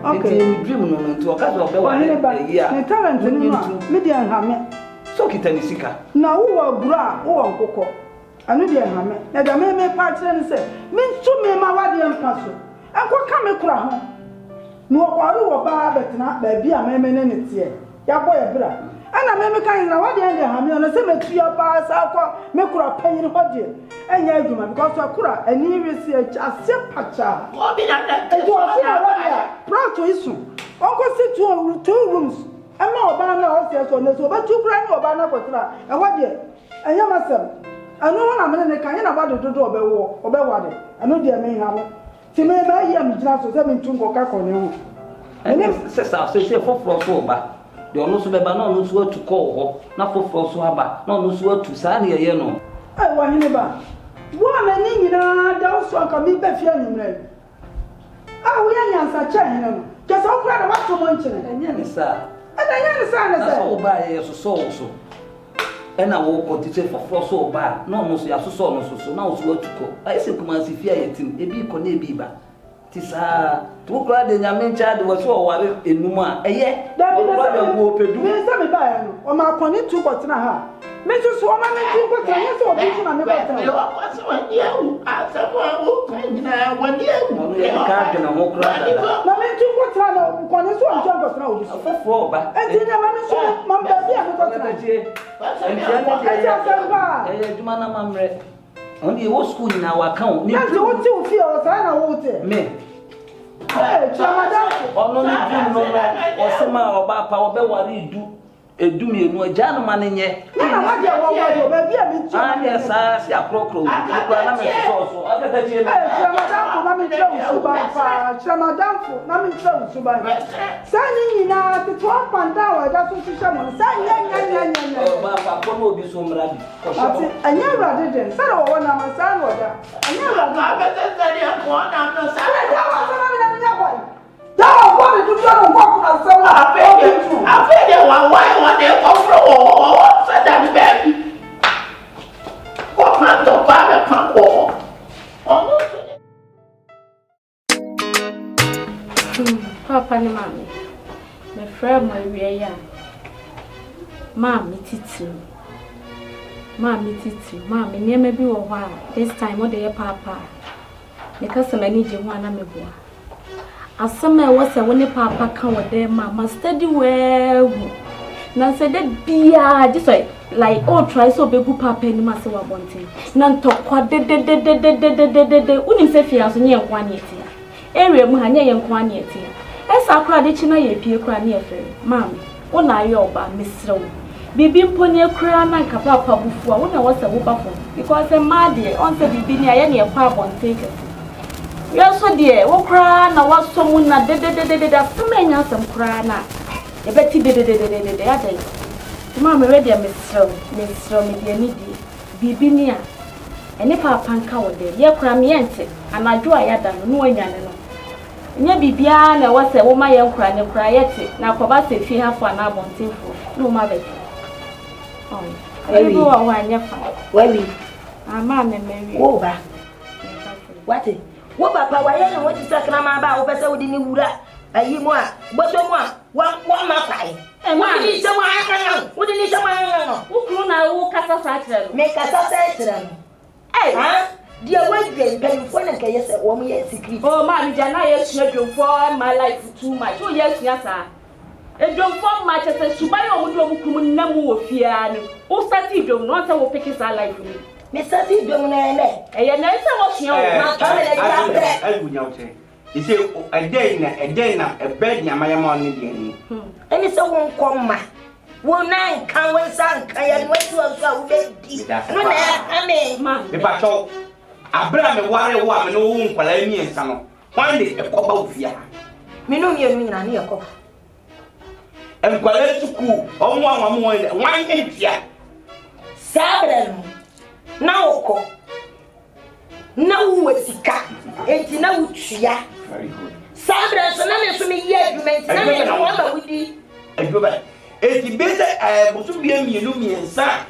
Okay, dream no to okazo obe wa here. Ne talent ni ma media nhame. So kitani sika. Na wo bra, wo nkokọ. Anu de nhame. Na da me pa kire ni se, me ntu me ma wade mpa so. Enko ka me kura ho. No kwaru wo ba betina ba bi a me ne ne tie. Ya boy bra. Ana me kan na wade en de nhame no se me tuya ba sa kwa me kura panyin ho de. Enya adwuma because akura ani resi ase pacha. Obi na na. Ejo ase awada. Prato isu. Onko sit two rooms. Ama oba na o se so na so ba tu kura na oba na kwetira. E ho de. Enya masem. Anu na me ne kan na wada dodo obe wade. Anu de me ha ho. Ti me ba yi am jina so se me ntu nko ka ko ne ho. Ene se foforo so oba. De ono so beba na ono so atu ko ho. Na foforo so aba. Na ono so atu sa na ye no. Ai wa hini ba. Wo amani nyina da so aka mi be fia nyimre. Ah wo ya nyansa cha hene no. Je so kura da wato mo nchine. Enya ne sa. Enya ne sa na sa. Na so oba ye so. Ena wo ko ti se foforo so oba. Na ono so ya so no so na wo so atu ko. Ai se kuma si fia yetim. Ebi ko na ebi ba. Ti sa. Tu kura de nyame ncha de wo so ware enum a. Eye. Da bi da wo pedu. Me sa me ba ya no. O ma koni tu ko tena ha. Me so ma me tu ko tena ye so obi na me ko tena. Yo kwase wani ewu asabo wo kanyina wani ewu. Ka de na ho kura da. Na me tu ko tena na ko ne so nja ko tena obi so. Foforo ba. Enti na ma me so ma ba bi a me ko tena. Eh juma na mamre. Oni wo school na wa kan. Na je wo ti o fi o sa na wo te. Me. Ramadan. Ono ni dream no no. Osema oba pa obe wari edumienu aja no manenye. Na wa je wo ba bi a me ti. Ah yes si akrokro. Akra na me so. Agata ji na. Ramadan ko na me tira usuba pa. Ramadan ko na me tira usuba. Sa ni nyina te to panda wa da so shisha mo. Sa nya. Ba pa ko no bi so mra bi. Ati anya rade den. Sa na wo na ma sa no da. Anya rade. Abete sari ko na no sa. Ya wa sa na me na nya boy. Da wa de du do no ko na sa wa. Afede wa de ko fro wo sa da ni baby. Ko na to ba be kan ko. Ono Papa ni mami. My friend my we ya. Mami titi. Mami niema bi wo ho this time what dey papa. Because many je ho na meboa. Asema wo se wo ne papa kan wo dey mama study well. Na say that bia just like all try so begu papa ni ma se wa bonten. Na ntokwa de uni se fia so nye nkwa ne etia. Area mu ha nye ye nkwa ne etia. Esa akra de chi na ye pie kra ne efe. Mami, wo na ayo oba mesrew. Bibi mponye kra na nka papa bufu a wo na wo se wo bafo. Because ma de on se bibi ni aye ne e kwa bonten kesi. Yo so de wo kra na waso mu na de asema sam kra na. E beti de adai. Mama ready mesrew me de ni di. Bibi ni a ene papa nka wo de. Ye kra me ente anadwo ayada no anyane no. Nya bibia na wo se wo ma ye nkra ne kra yete na akoba se fi ha fo na abontenfo no ma be. Oh. Ebi wo wa anya fa. Wewe. Ama me meri. Wo ba. Wate. Wo papa wa ye no wo ti sakra ma ba wo pese wo di ni wura. Ayi mo a, boso mo a, wa ma kwai. E ma ni se mo anya. Wo di ni se mo anya. Wo kru na wo kasa sa kire no. Me kasa sa kire no. Eh. Ha? Dia wadwe mpanyfo na kaya se wo mo ye secret. Oh ma mi jana ye sua dwofo my life too much. O ye sua sa. E dwofo ma che se suba ye omudo omukum na mu wo fia ni. O start dwom no say wo pick sa life ni. Me start dwom na ene. E ye na se wo sua o ma ai bunya o che. You say a day na a bed na my money. And it's a won't come ma. Won't I come when son can wait to a baby? I mean, ma. The patrol. Abraham a warrior woman no won't play me and son. One day a cop of fear. Me no mean I near cop. And quality school, oh, one here. Sabrina. Now, no, it's a cat. It's no chia. Very good. Sabrina, so none of me yet, you may tell me with you. And go back. It's better, I was to be a million son.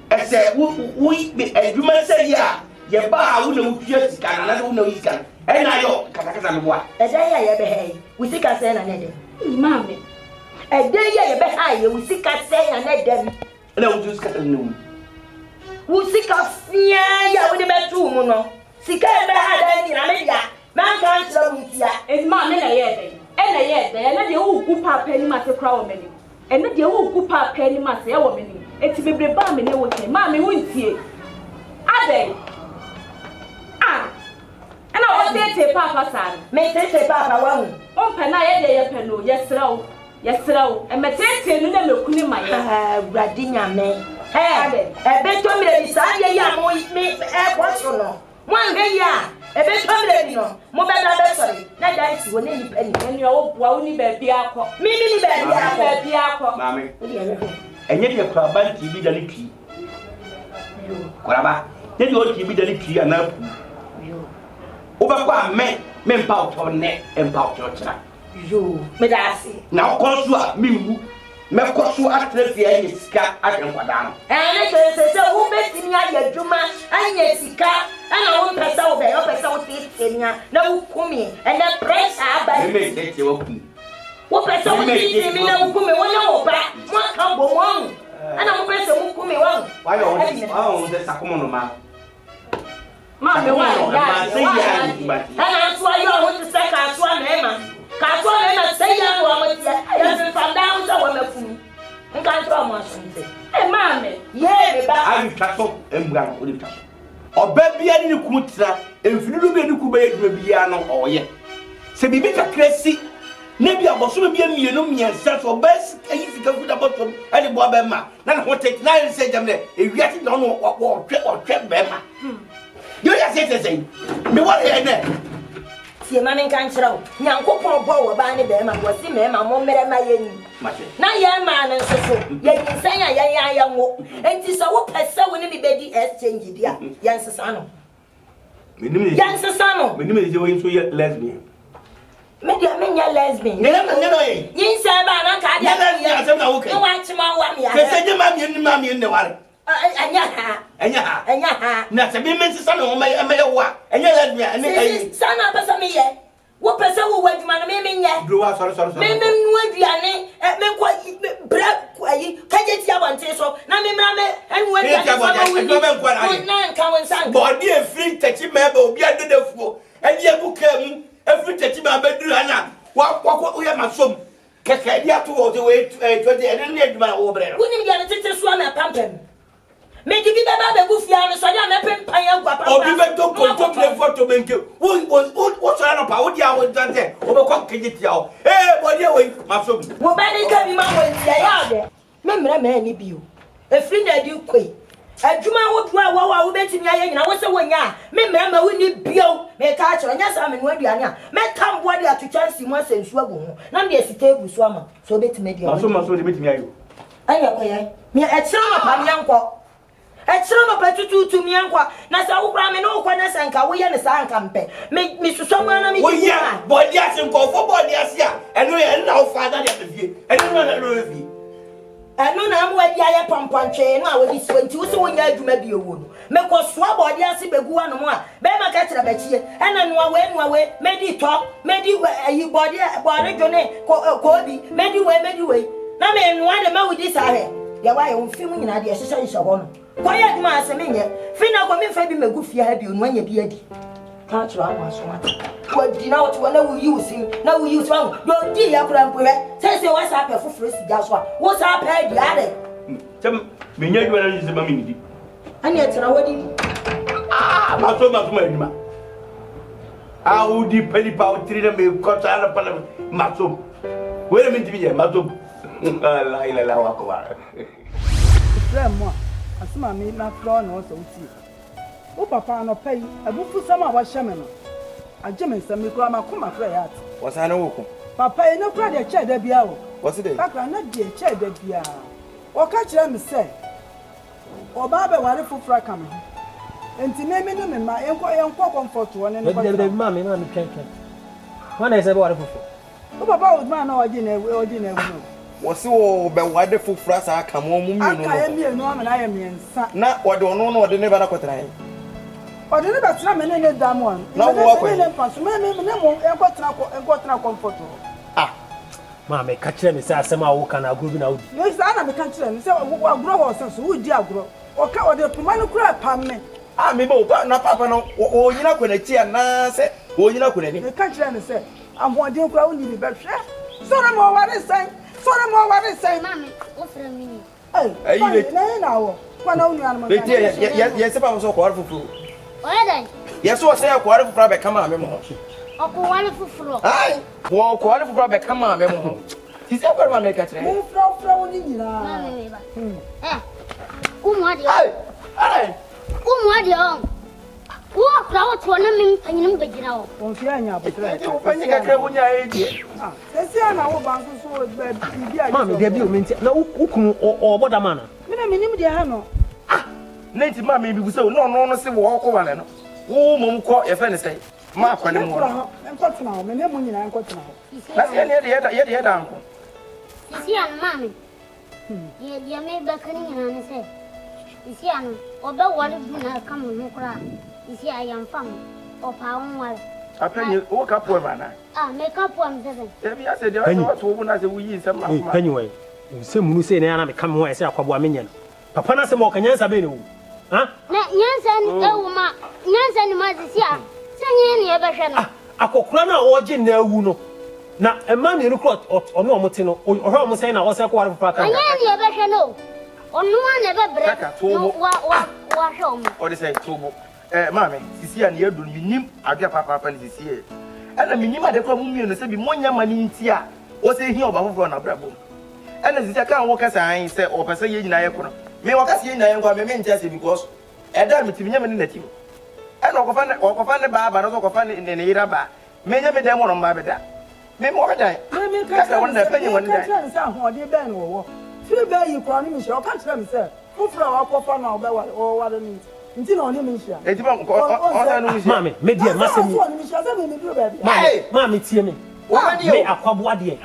I said, we, as you may say, yeah, your bar will just can, and I don't know you can. And I don't, what? As I ever had, we think I said another. Mammy. A day you behind you, we see cat say and let them. No, just cut a noon. We see us, yeah, with the bedroom, no. See, can't behind any America. Man can't slow me here. It's mammy, and a yet, and let the old Cooper penny master crow many. And let the old Cooper penny master woman. It's be bombing with mammy won't see. Are they? Ah, and I want to papa, son. May say papa one. Open I penno, yes, sir. Yes, sir. And my tete no dem ekuni my radinya me. Beto me di sa ye ya mo me kwatro no. Wan he ya. Beto me no. Mo be na sorry. Na dai si woni ni pani. Eni o wa woni ba bia akọ. Mi ni ba bia akọ. Mami. Enye de kwa ban TV da Likee. Yo. Koraba. Ye de o TV da Likee anapu. Yo. O ba kwa me mpa o ne mpa o tira. Yo, me da si. Na ko so a mimbu. Me ko so atrefia ye sika adwenkwada no. Na se wo betimi aye adwuma, anya sika, ana wo pesa wo be, wo pesa wo tienia, na wo kumi, and the pressure aba. Me dey wo kumi. Wo pesa wo tienia na wo kumi, wo na wo ba, mo ka bo won. Ana wo pesa wo kumi won. Why you dey sakomo no ma. Ma me wa ya. Ana so ayo wo ti se ka so na e ma. Kaso na say ya wo amatia ya from down so we mafunu nka tro mo asonte e ma me ye me ba ayu twaso embra o di twaso oba bia ni ku tira emfinu bi ni ku ba yeduma bia no oye se bibi kakresi na bia boso bia mienu miensa so ba ayi sika fu da bottom ani bo ba ma na ho take na say jam ne e wiati no no o twe ba ma yo ya say me what here na tie ma men kan kyerɛw nyankopɔn bɔ wɔ ba ne bɛ ma wɔ si me ma mo mere ma ye ni na ye ma ne nsoso ye nsan ya ye wo enti so wo pɛsɛ wo ne me bedi exchange dia ye nsesa no menim ye nsesa no menim ye wo nso ye lesbian me dia me nya lesbian ne no ye yin sa ba na ka dia ye asem na wo kai no wa chima wa me ya se je ma me ne ware anya na se bi men nsesa no ma ye wo a enya lesbian ne ai sana pesa me ye wo pesa wo waduma no me nye bro wa sorry me nu aduane me ko bra ayi kaje ti abante so na me mra me enu aduane na nka won san body e free tachi me ba obi adedefuo eni ebuka mu e free tachi me abeduru ana wa ye masom keke dia to wo de we 20 eni ne aduma wo bre no woni dia ne tete so na pampem me di bi baba be gufia no so dia me pempan ya gwa papa obi be to kontom le photo benke wo so na pa wo dia wo tante wo be ko kejitia o body we masom wo ba ni ka bi ma wo dia ya de me mra me ni bi o e free na di kwai adwuma wo du a wo betimi aye nyina wo se wonya me mra ma wo ni bio me ka akiro nya sa me no aduane a me tambo de atochansi mo asensu agu ho na me esi table so ama so betimi dia masom de betimi ayo anya ko yai me e kira ma pa me anko Echiro no petutu mi ankwa na sa wo kra me no kwa na sanka wo ye ne sa anka mpe me suso ma na me wo ya body asin ko fo body asia eno ye na wo father de afie eno na no afie eno na am wadi aye pampantwe no a wodi so nti wo se wo nya adwuma bi owo no me ko so body asi begu anu mo a be ma ka kira bachie ena no we me di to me di ayi body jone ko bi me di we na me no ade ma wodi sa he ya wa ye wo fi mu nyina de hyehyɛ ho no Koya duma asemenye fina ko me fa bi megu fia ha bi onu anya bi adi ka tro awu asoma ko di na otu na wu yusim na wu yusim awu do di ya kura mpowe se wa sa pa foforo si ga so a wo sa pa di ade tem me nya dua na yise ma me di ani etira wodi di ma so ma eduma I would depend about 3 days because I have a matum. Wait a minute, matum. La Wakova. Grandma, as my maid, my floor, and also tea. Oh, papa, no pay. I will put some of our shaman. A Jimmy, some grandma come at prayer. Was I no? Papa, no credit a chair, there be out. What's it? Papa, not dear chair, there be out. Or catch them, say. Or Baba, what for fracam. And to name him in my young comfort one and the mammy, mammy can't. One is a water before. Oh, Papa was man or dinner. Was so wonderful for us. I come home. I am here, no, and I am in not what don't know the never got trying. Or the never tram in any damn one. No, walk away. Got no comfort. Ah, Mammy, catch them, say, somehow can I go out. No, it's not a country, and so what grow or some wood dear grow. Or cover the Pumano crab, Pammy. Ah, me both, not Papa, no, or you're not going to cheer, Nancy, or you're not going to catch them and say, I'm wanting to only be better. So I'm all what is saying. So I'm all what is saying, Mammy. What's the meaning? Hey, now, one only animal. Yes, if I was so quarter for food. Yes, so I say a quarter for rabbit, come on, Memo. Oh, quarter for fruit. Aye, well, quarter for rabbit, come on, Memo. He's ever one make a train. Aye. What you walk out to an aming penny begin out. Oh, Fiana, but when you get when you're 80. Let's see how about so bad. Mammy, there be no ukum or what a manner. Minimum, dear Hano. Ah, native mammy, we so no, say walk over. Oh, Mum caught your friend say, Mark, and what's now, my name when I'm got now. That's the other uncle. See, Mammy. You may be cunning and say. You see, although what is going to come and look around, you see, I am found or pound well. I pay you walk up one man. Ah, make up 1 Maybe I said, I want to open as we use some anyway. Some who say, I come where I say, a minion. Papa, no more can answer Benu. Huh? Yes, and Mazia, sing any ever shall. I could run out origin there, Uno. Now, a man you look or no Motino, or almost saying I was a quarter of a pack. I ever shall know. Or no one ever break. What home? Or they say, Tobo. Mammy, Sissy and you name I get Papa and this year. And the minima de come and say, be more money in Tia, or say here about one of Brabo. And as I can't walk as I say, or per se in Iacona. May walk as in Iacona, may just because I done with him in the team. And I'll find the bar, but I'll find it in the Iraba. May never them on my bed. May more die. That's the one that penny one day. Feel very you call me, I'll catch them, sir. Who from our papa now, or what I mean? Until on him, Mammy, maybe a massive Mammy, tear me. What are you? A quabwadi.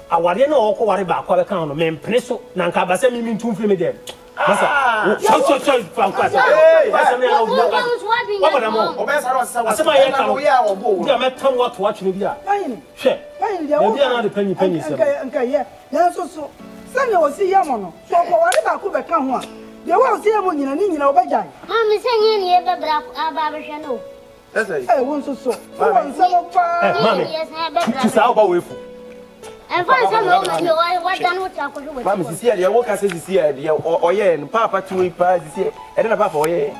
I want to know what about Quabacan, men, Presso, Nankabasa, mean to film them. So, from Quasa. What watch me here. Share. Another penny. Yes, so. Send you see Yamono. So, whatever could become one. They won't see a woman in your bed. I'm saying, ever black Ababashano. That's it. I want so. Mammy, just how about with and find some what done what I could do with Mammy. See, I walk as this year, or yeah, and Papa to pass this year, and then Papa, yeah.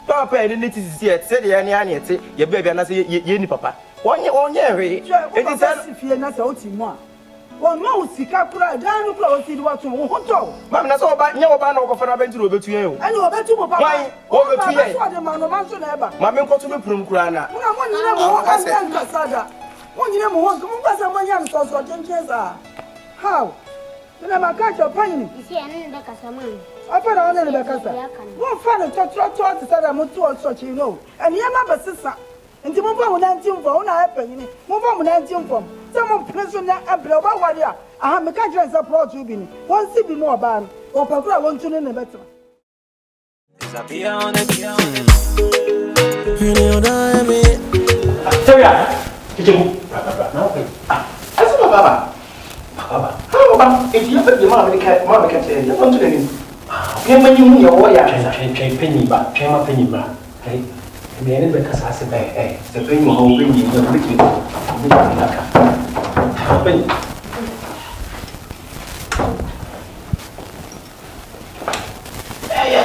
Papa, I didn't see it, said the Annie, say, your baby, and I say, Yenny Papa. 1 year, it is as if you're not out in one. One mouse, Capra, down the floor, see what you want to. Mamma, that's all about your ban over for a venture over to you. I know about 2 more. Why? Over to you. The man of Manson ever. Mamma, go to the Prum Crana. One year more, I said, Cassada. 1 year more, come on, some young sons or 10 years. How? Then I'm a catch of pain. You see, I need a Cassaman. I put on the Cassa. One father to say I'm not too such, you know. And you're not a sister. And the move on 19 for one happening. Move on 19 from. Some person that about what I have a country as a pro to be. One see more ban or Papa want to know better. How if you put your mother can say, you want to name. When you your warrior, penny back, came up in your back. The enemy because I said, hey, the thing will bring you the wicked.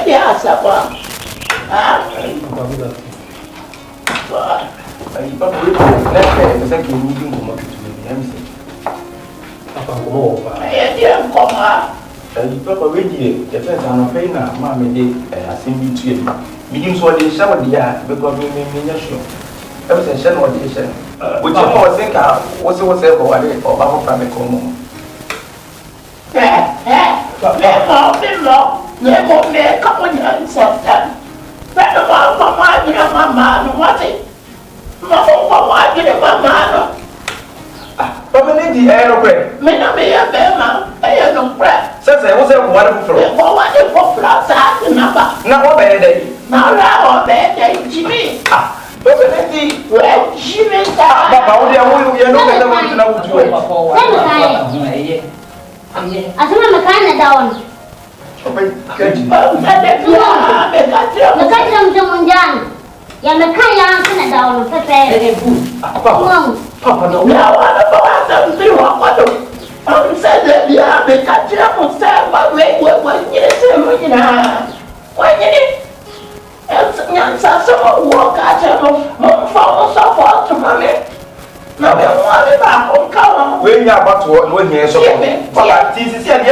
Yeah, Papa, we let's say you need to come to me. Papa, come over. Yeah, come Papa, ready. The first I'm paying now, Mammy, I send you to you. Medium so they shower the yard because we may sure. I was a shell audition. Which I was thinking, what's the what's ever or Papa family come. Never make a couple of years of that. Better Mamma, Mamma, what it? Mamma, get a Mamma. Papa, the aeroplane. Mina may have been, I have no breath. Says I was a wonderful floor. What a for flowers, number. Now, bad day. Now, bad day, Jimmy. Papa, Jimmy, Papa, we are not going to know. I don't know kind of down. Papa, no, now I don't know what to do. I'm saying that you have a country of self, but wait, what you say, what you need? And some walk at your phone, so far to mommy. No, they want it back on color. When you are about to work, when you're so Papa, this is your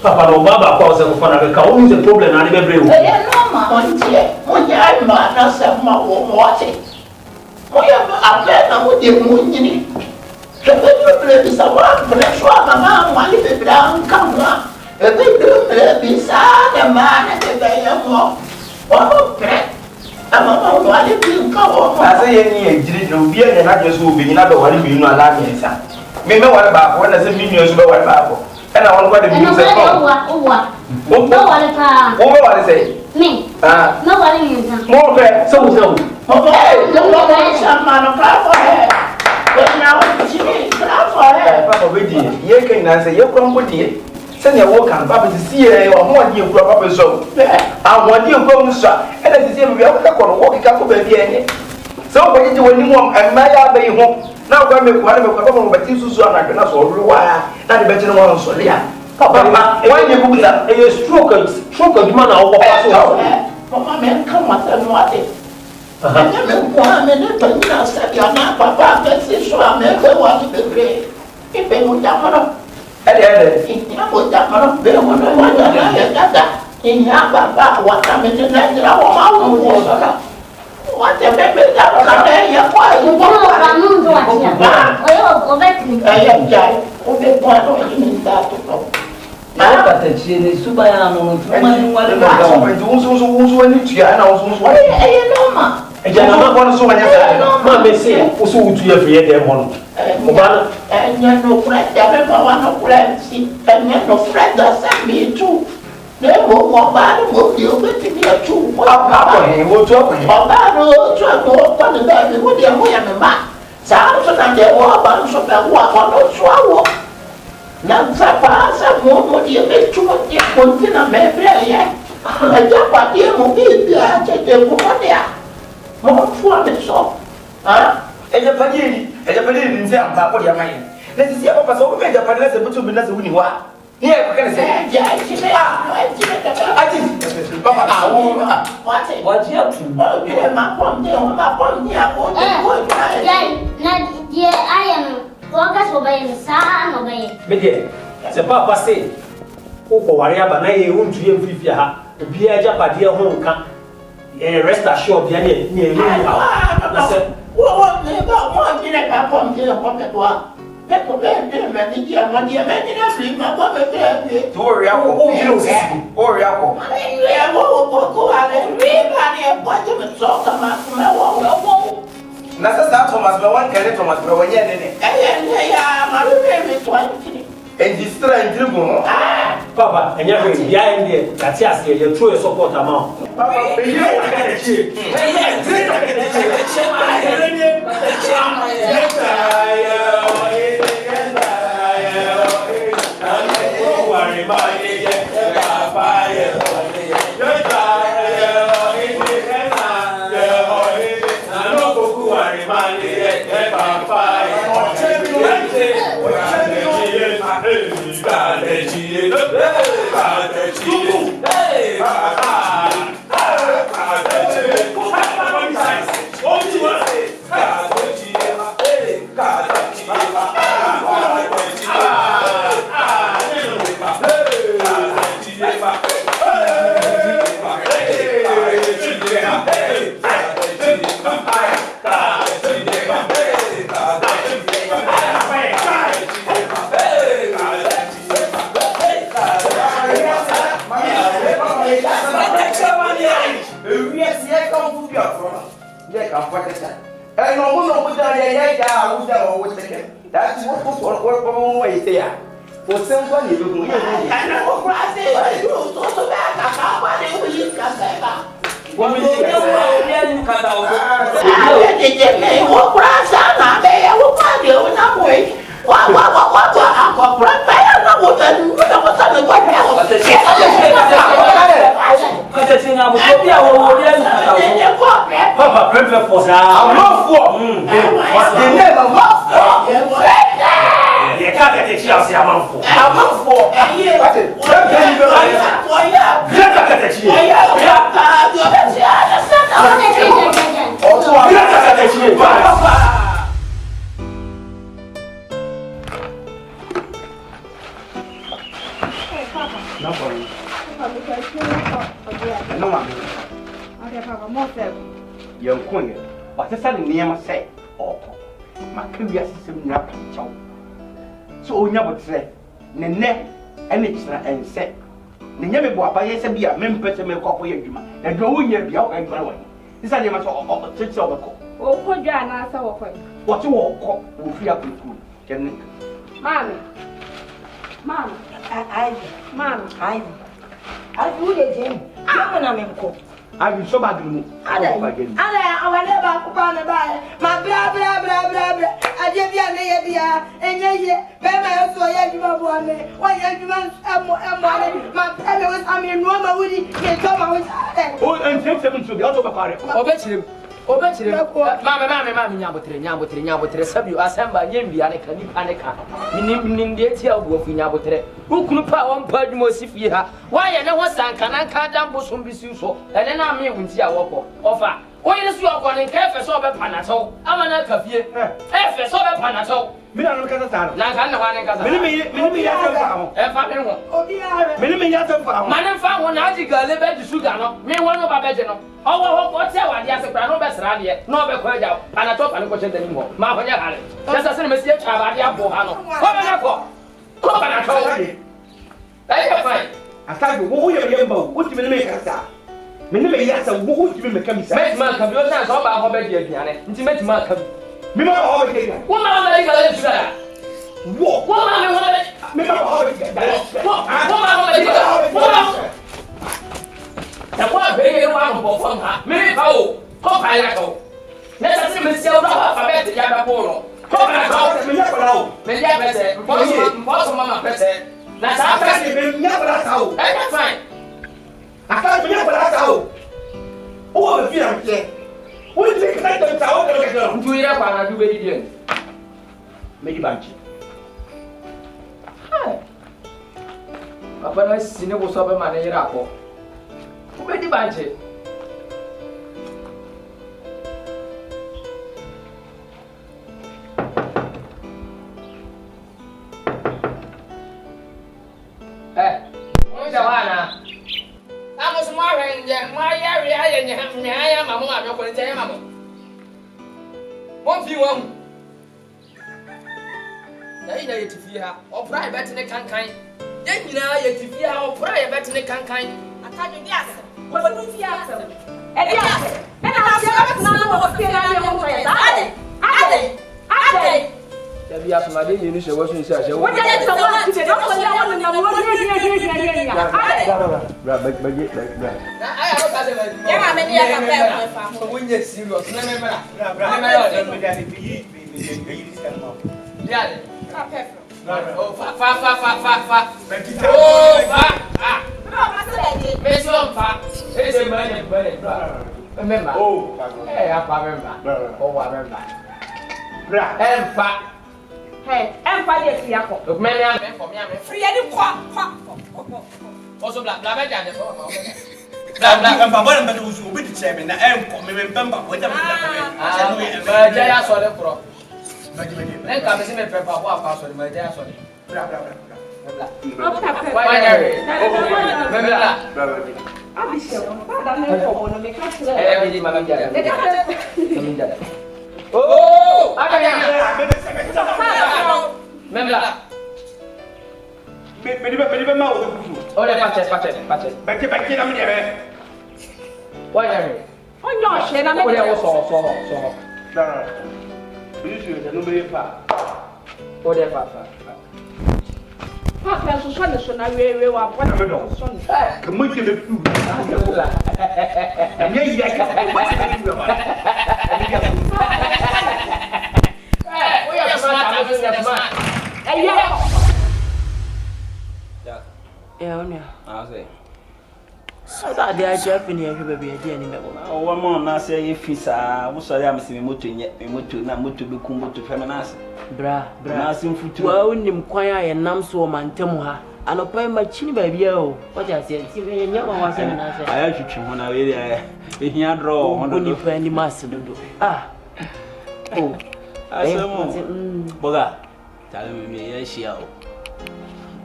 Papa, no, Baba calls them for a car. Who is the problem? I never bring. I know, Mamma. When you are not self, my home watching. When you are better with your moon. The baby is a one for the short amount, one if it down come on. The baby is a man and the baby more. What okay? I'm a one if you come. I say, any didn't be and I just will be another one if you know that means. Maybe what about when I say millions of what about? And I want to be music. What I say? Me. Nobody is more fair. So, okay, don't want some man of her. Papa, ready. You can answer your company. Send your work and Papa to see or more dear Papa. So, I want you go, sir. And at the same time, we are going to walk up baby. So, what did you when you want and my baby home? Now, come with whatever Papa, but you so I can also rewire. Not the better one, so yeah. Papa, why you go that? A stroke of man or Papa, man, come and what it. I never want to say you're not Papa, that's it, so I never want to be great. If they would have one, if you would have one, they would have one that. In Yabba, what I'm in the next hour, what the baby that come there, you're quite a I am Jai, who they want in that to go. Now, but the chin is super young, whatever, who's when it's your house, what I know, ma. I don't want to so many. Mamma say, who's who to your free them on. And you're no friend, never one of friends, and you're no friend that sent me too. They won't walk bad, will you get to be a true? What will talk with you? Bad old trouble, but the baby would be a way and a man. Sounds like they walk on some walk on no swallow. Now, Papa, some more would you make too much in a baby? I don't want you to be there, take them over there. More for the soul. And the Paddy, and the Paddy didn't say about what you're saying. Let's see what was over the Paddy, but 2 minutes when you are. Here, we're going to say, I think, Papa, what's your two? My phone, I am focused obey the son obey. But dear, the Papa say, oh, whatever, now you won't dream if you have to be a Japadia home camp. Rest assured, near you. I said, what about 1 minute upon the pocket one? People get them, and the dear money, and I bring my mother there. Tori, or Yako. I will go out and read my appointment, so come out from my wall. That's not Thomas, but one carry Thomas, but when you're in it. I'm very 20. And this train, Papa, and you're behind there. That's yes, you're true support amount. Papa, be a problem. They can fight it. And no one would die. That's what way there. For someone you do. I know what I do. So bad. Young Queen, but the son near my say, oh, my curiosity not chow. So, never say, Nene, and it's not and said, Nene, what I said, be a member to make up for you, and go in your young and go away. This I must all six over. Oh, put your answer for you. What you all call will free up in school, can Mommy. Mom. Mom. I do it, Jim. I'm in court. I will so bad. I will never put on the bar. My blah blah blah blah blah. I give you an idea, and yet, Bama also had my one. Why have you my family was I mean, Roma Woody, get some of it. Oh, and take them to the other party. Mamma, Yabotre, Sabu, Asamba, Yimbi, Anica, Minim, the Tia of Yabotre, who could power on Padmosifia. Why I never sank and I can't damn Bosom Bisuso, and then I'm here with Yawapo. Offer. Why is your one in Café Sober Panato? I'm an Alcafie, F. Sober Panato. Milan Casatan, Nakana Casa, Man found one article, Lebed Sugano, me one of Abedino. Oh, whatever, yes, a brand of Besradia, no Bequaja, and I talk and question anymore. Mahoney, just as a mistake, Abadia Bohano. Come on, I told you. I fine. I thought you what you make us that. Maybe yes, a wood you make me say, man, come your chance about Hobby, intimate Markham. Me, what what do you like to tell them? Do you ever do it? Maybe bunch. Hi. Papa, I see no sober man in Rapo. Who made the bunch? Eh, Joanna. I was marrying my area, and I am a woman. I'm going to tell you, Mamma. One few one. They know to fear or private in the cankind. Then you know you to fear or private in the cankind. I tell you, yes. What do you fear? And yes, and I'll now of fear. I be as my day, you should watch me. What is the one to the Hey, I'm fine. Look, man, I'm free. I didn't quack. Also, black, black, black, but who's with the chairman, and come remember what I saw them for. Then come and see me prepare what password my dear son. I'll be sure. Oh, I can Memla. Oh, the patches. Why are you? Onyo hwe na me. Ode wo so. Da. Bisu de no be fa. Ode fa. Papa so ne so na wewe wa papa. So ne. Come on, get the food. I'm here yet. What's the name? Hey, we are smart. Hey, yeah. Yeah, onya. I say. So that the idea of any baby idea ni mebo. Oh, one more na say if isa, wo sorry am say me moto na moto be kum moto feminase. Bra. Na sim futu. Wa unim kwan ya nam so mantam ha. Anopa ma chini baby o. What you say? See me nya ma wa say na say. Aya twetwe ho na we dey ehia draw ho do. Oni pa ni mas dodo. Ah. Oh. Asemo. Boga. Tale me ya shia o.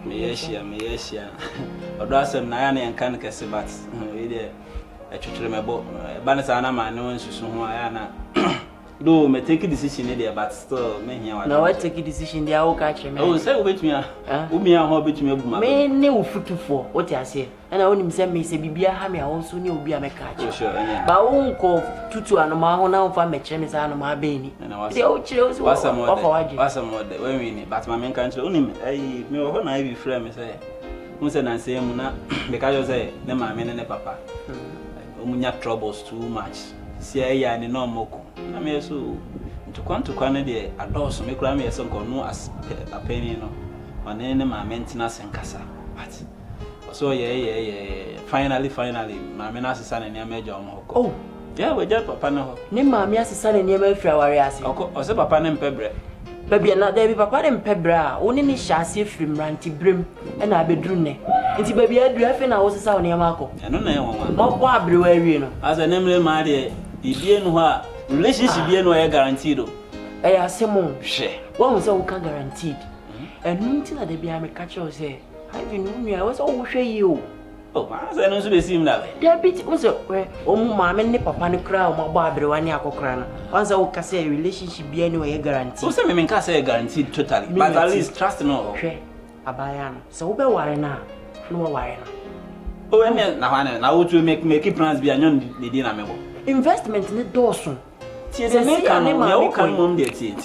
Me yeshia. Odo asem na ya na yanka nkese bat. We dey atwetwere mebo. Ba ne sa na ma ne wonsusu ho aya na. Do me take decision there but still me hia wa. Na what take decision there o ka kire me. Oh, say obetumi a. Umia ho obetumi abu ma. Me ne ufutufo, what you say? And I onim say me say bibia ha me a won so ne obi a me ka kire. Sure, ba won ko tutu anoma ho na won me kire me say anoma be ni. Say o kire o so. Wasa mo de when we ni but ma me kan kire onim ai me ho na bi frame me say. Mo say na say mu na me ka jo say ne ma me ne papa. Omunya troubles too much. Si ya ni no moko. Na me so ntukwa ne de ados me kura me yeso nko no as apeni no. One ne ma mentina senkasa. But so finally ma me na asesa ne ma eja omo hoko. Oh, yeah, we just papa no ho. Ne ma me asesa ne ma afira ware ase. O se papa ne mpebre. Baby na there be papa ne mpebre a oni ne hyase frim ranti brem e na abedru ne. Nti baby adu afi na wo sesa ne ma akọ. Eno na ye wonwa. Mo kwa abrewa awie no. Asa nemre ma de bibie no ho a relationship bie no ye guaranteed o. E ya semo. Hwe. Wo mo se wo ka guaranteed. Enu nti na de bia me ka che say I be no nua wo se wo hwe yi o. Oh, asa no so be sim na be. There be wo se o mu ma me ne papa ne kra o ma bo abrewa ne akokra no. Once wo ka say relationship bia no ye guaranteed. So say me ka say guaranteed totally. But at least trust no. Hwe. Abaya no. So wo be ware na. No ware no. Oh, ene na hwane na wo to make plans bia nyon de na mebo. Investment ne dosun. Tie de me kan no ya wo kan mom de tie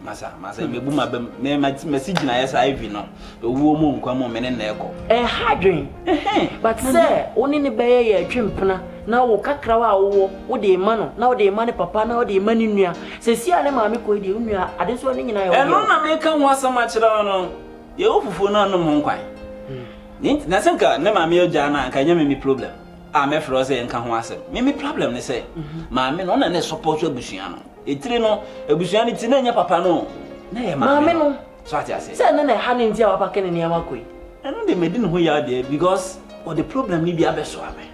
masa mebu ma bam me message na yes IV no owo mu nkwa mo me ne na eko hadwen but say oni ne beye ye twempena na wo kakra wa wo de ma no na wo de ma ne papa na wo de ma ni nua se si ale ma me ko de nua ade so ne nyina ye wo no na me kan wo asama kira no ye wo fufu na no mo nkwan ni na senka ne ma me oja na kan nya me problem me fro say nka ho asem me problem ne say ma me no na ne support abusuan no etire no abusuan ni ti na nya papa no na ye ma me no so ati ase say na ha ne ntia papa ke ne amakoi eno de medi no ho ya de because o the problem ni bia be so ame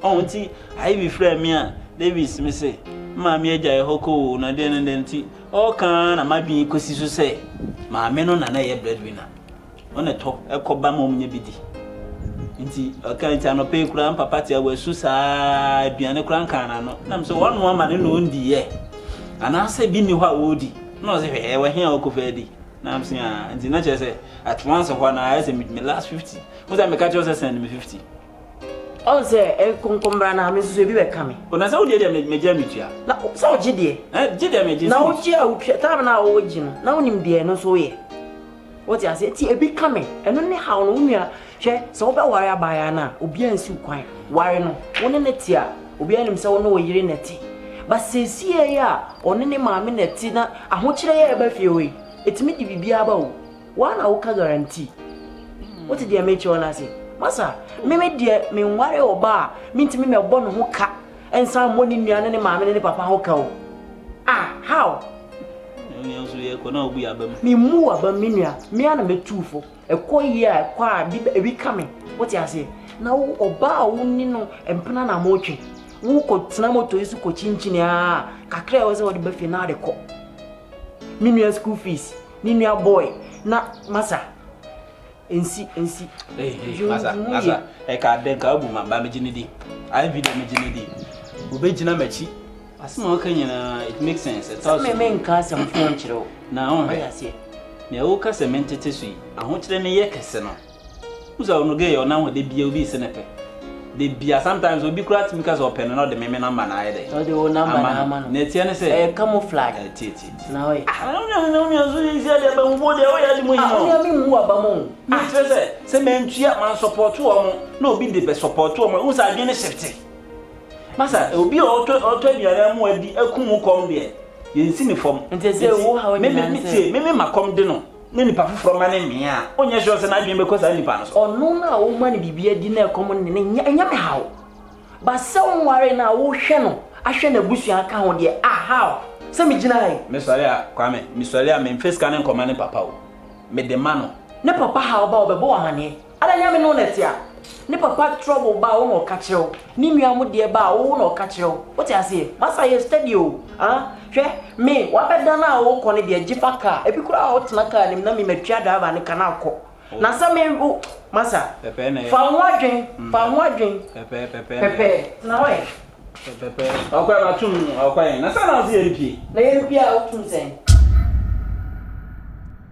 on ti I be frame me a Davis me say ma me eja e hoko na de ne nti o kan na ma bi kosi so say ma me no na ye breadwinner on e to e ko ba mom nya bidi nti okanti anope kura papa tia wasu saa aduane kura nkana no nam so wonu ama ne no ndi ye ana se bi ni hwa wodi no se he we hia okofa di nam se a nti na che se at once hwa na I say me last 50 wo say me catch us send me 50 o se e konkombra na me so bi be kame ona se wo de me gya metua na so o gide gide me gide na o gye a wo twa na wo gye no na wonim de no so ye what you say ti e bi kame eno ne ha no nua hwe so be ware abaya na obi ansi kwan ware no woni ne ti a obi anim se wono wo yire neti ba sesie ya one ne maame neti na ahokire ya ba fie we etimi di bibia ba wo wana wo ka guarantee what did you make you na say masa me die me ware oba me ntimi me bo no ho ka ensa mo ni nua ne maame ne papa ho ka wo how me mu abam me nua me ana metufo ekoyi a kwa bi kame what you say na wo oba wo ni no empena na motwe wo ko tena moto isu ko chinchini a kakra wo se wo de ba fi na de ko me nua school fees ni nua boy na masa ensi masa e ka den ka obu mamba me ginidi I video me ginidi wo be gina machi asema okanyina it makes sense it also me nka asem fon kiro na on he ne wo ka se mentete sui ahokire ne ye kese no uza ono ge yo na ho de bia obi se ne pe the bia sometimes obi kura timi ka so pen no de meme number na ayede o de o number na ama no na tie ne say camouflage titi na we no so isi de ba mbo de o ya di mo yi no mi mu aba mo mi tre se men tua man support wo mo na obi de be support wo mo unsa adwene shift masa obi auto biara mu adi akumu kom de yensi ni fom nti se wo ha we me makom de no ne nipa foforo ma ne mia onye sure se na adwen be ko sa nipa no so ono na wo ma ne bibia di na ekom ne nya me hawo ba se wonware na wo hwe no ahwe na busua aka ho de aha se me gina hai me sori a kwame me sori a me face kan nkoma ne papa o me de ma no ne papa ha oba obebo amane ada nya me no netia ne papa trouble ba wo no ka kire ni nua mo de ba wo no ka kire wo ti ase masa ye studio hwe me wa beda na wo ko ne de agifa ka ebi kura wo tena ka ni na me matwa driver ne kana akọ na sa me masa pepe na fa nwadwen pepe na we pepe akwa ba tum akwa na sa na ze yepie na yepie a wo tum sen